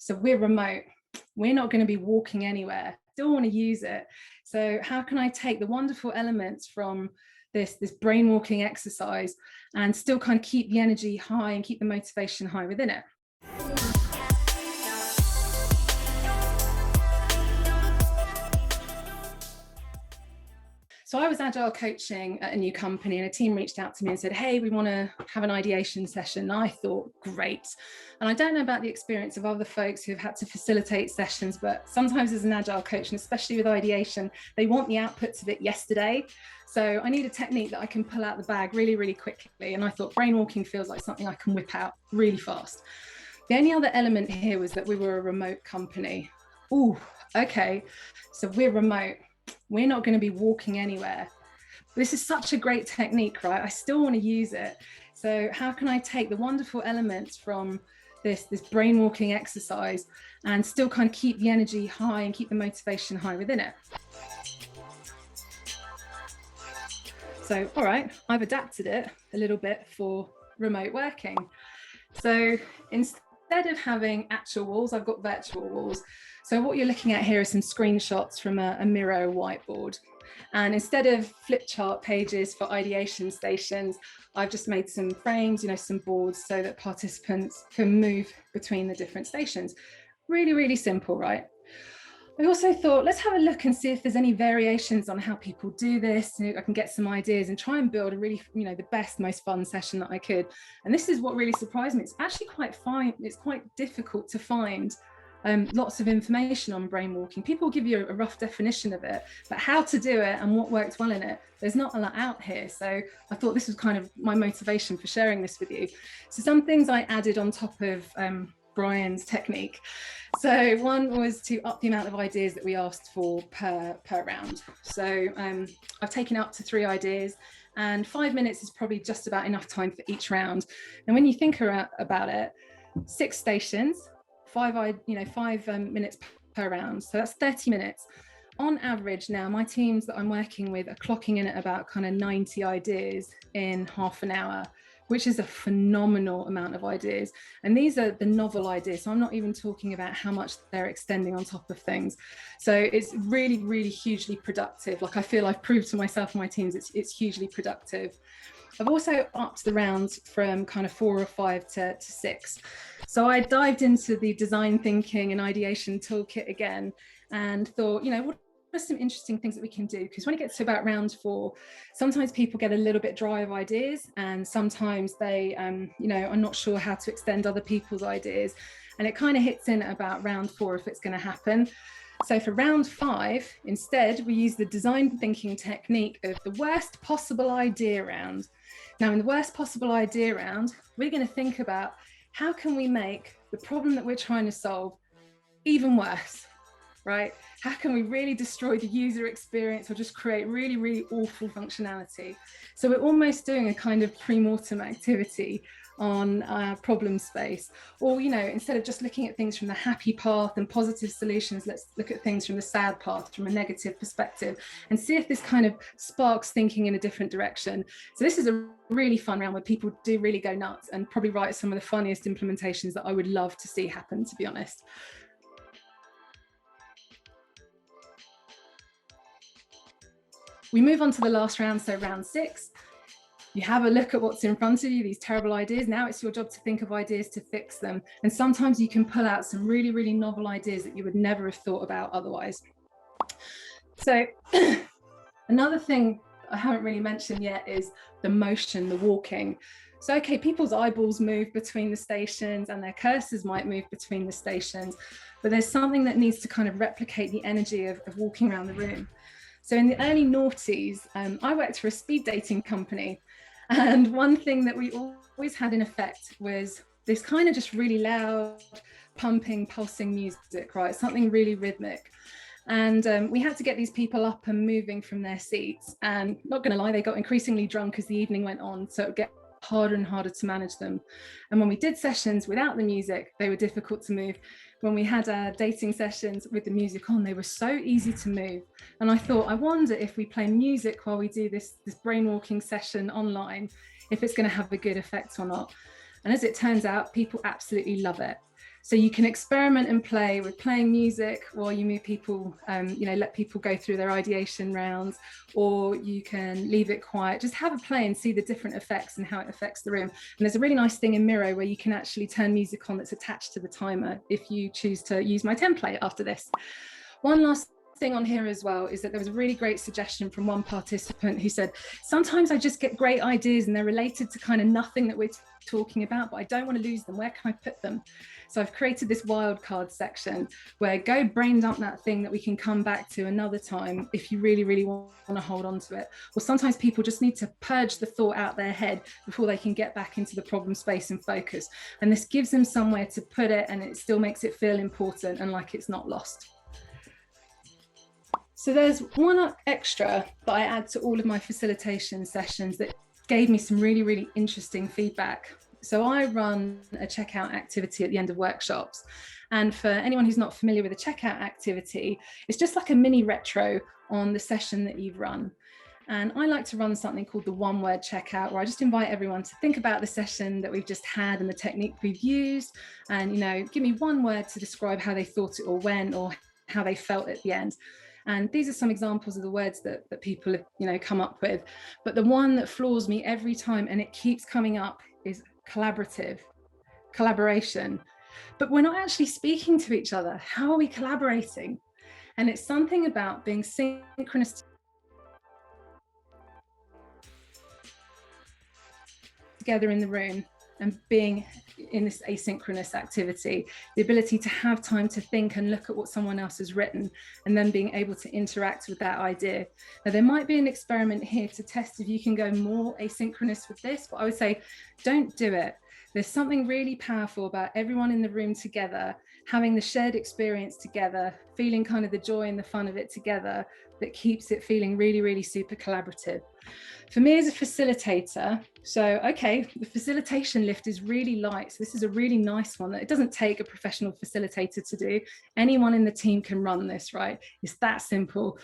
So we're remote. We're not going to be walking anywhere. Still want to use it. So how can I take the wonderful elements from this brainwalking exercise and still kind of keep the energy high and keep the motivation high within it? So I was Agile coaching at a new company, and a team reached out to me and said, hey, we want to have an ideation session. And I thought, great. And I don't know about the experience of other folks who have had to facilitate sessions, but sometimes as an Agile coach, and especially with ideation, they want the outputs of it yesterday. So I need a technique that I can pull out the bag really, really quickly. And I thought brainwalking feels like something I can whip out really fast. The only other element here was that we were a remote company. Ooh, okay. So we're remote. We're not going to be walking anywhere. This is such a great technique, right? I still want to use it. So how can I take the wonderful elements from this brainwalking exercise and still kind of keep the energy high and keep the motivation high within it? So, all right, I've adapted it a little bit for remote working. So instead of having actual walls, I've got virtual walls. So what you're looking at here are some screenshots from a Miro whiteboard. And instead of flip chart pages for ideation stations, I've just made some frames, some boards so that participants can move between the different stations. Really, really simple, right? I also thought, let's have a look and see if there's any variations on how people do this. I can get some ideas and try and build a really, the best, most fun session that I could. And this is what really surprised me. It's actually quite fine. It's quite difficult to find lots of information on brainwalking. People give you a rough definition of it, but how to do it and what works well in it, there's not a lot out here. So I thought this was kind of my motivation for sharing this with you. So some things I added on top of Brian's technique. So one was to up the amount of ideas that we asked for per round. So I've taken up to 3 ideas, and 5 minutes is probably just about enough time for each round. And when you think about it, 6 stations, 5 minutes per round. So that's 30 minutes. On average now, my teams that I'm working with are clocking in at about kind of 90 ideas in half an hour, which is a phenomenal amount of ideas. And these are the novel ideas. So I'm not even talking about how much they're extending on top of things. So it's really, really hugely productive. Like I feel I've proved to myself and my teams, it's hugely productive. I've also upped the rounds from kind of 4 or 5 to 6. So I dived into the design thinking and ideation toolkit again and thought, what are some interesting things that we can do? Because when it gets to about round 4, sometimes people get a little bit dry of ideas, and sometimes they, are not sure how to extend other people's ideas. And it kind of hits in at about round 4 if it's going to happen. So for round 5, instead, we use the design thinking technique of the worst possible idea round. Now, in the worst possible idea round, we're going to think about how can we make the problem that we're trying to solve even worse, right? How can we really destroy the user experience or just create really, really awful functionality? So we're almost doing a kind of pre-mortem activity on our problem space. Or, instead of just looking at things from the happy path and positive solutions, let's look at things from the sad path, from a negative perspective, and see if this kind of sparks thinking in a different direction. So this is a really fun round where people do really go nuts and probably write some of the funniest implementations that I would love to see happen, to be honest. We move on to the last round, so round 6. You have a look at what's in front of you, these terrible ideas. Now it's your job to think of ideas to fix them. And sometimes you can pull out some really, really novel ideas that you would never have thought about otherwise. So another thing I haven't really mentioned yet is the motion, the walking. So, okay, people's eyeballs move between the stations and their cursors might move between the stations, but there's something that needs to kind of replicate the energy of walking around the room. So in the early noughties, I worked for a speed dating company. And one thing that we always had in effect was this kind of just really loud, pumping, pulsing music, right? Something really rhythmic. And we had to get these people up and moving from their seats. And not going to lie, they got increasingly drunk as the evening went on. So it would get harder and harder to manage them. And when we did sessions without the music, they were difficult to move. When we had our dating sessions with the music on, they were so easy to move. And I thought, I wonder if we play music while we do this brainwalking session online, if it's going to have a good effect or not. And as it turns out, people absolutely love it. So you can experiment and play with playing music while you move people, let people go through their ideation rounds, or you can leave it quiet, just have a play and see the different effects and how it affects the room. And there's a really nice thing in Miro where you can actually turn music on that's attached to the timer if you choose to use my template after this. One last thing on here as well is that there was a really great suggestion from one participant who said, sometimes I just get great ideas and they're related to kind of nothing that we're talking about, but I don't want to lose them. Where can I put them? So I've created this wildcard section where go brain dump that thing that we can come back to another time if you really, really want to hold on to it. Or sometimes people just need to purge the thought out their head before they can get back into the problem space and focus. And this gives them somewhere to put it, and it still makes it feel important and like it's not lost. So there's one extra that I add to all of my facilitation sessions that gave me some really, really interesting feedback. So I run a checkout activity at the end of workshops. And for anyone who's not familiar with a checkout activity, it's just like a mini retro on the session that you've run. And I like to run something called the one-word checkout, where I just invite everyone to think about the session that we've just had and the technique we've used, and give me one word to describe how they thought it all went or how they felt at the end. And these are some examples of the words that people have come up with. But the one that floors me every time, and it keeps coming up, is collaboration. But we're not actually speaking to each other. How are we collaborating? And it's something about being synchronous together in the room and being in this asynchronous activity, the ability to have time to think and look at what someone else has written, and then being able to interact with that idea. Now, there might be an experiment here to test if you can go more asynchronous with this, but I would say don't do it. There's something really powerful about everyone in the room together, having the shared experience together, feeling kind of the joy and the fun of it together, that keeps it feeling really, really super collaborative. For me as a facilitator, the facilitation lift is really light. So this is a really nice one that it doesn't take a professional facilitator to do. Anyone in the team can run this, right? It's that simple.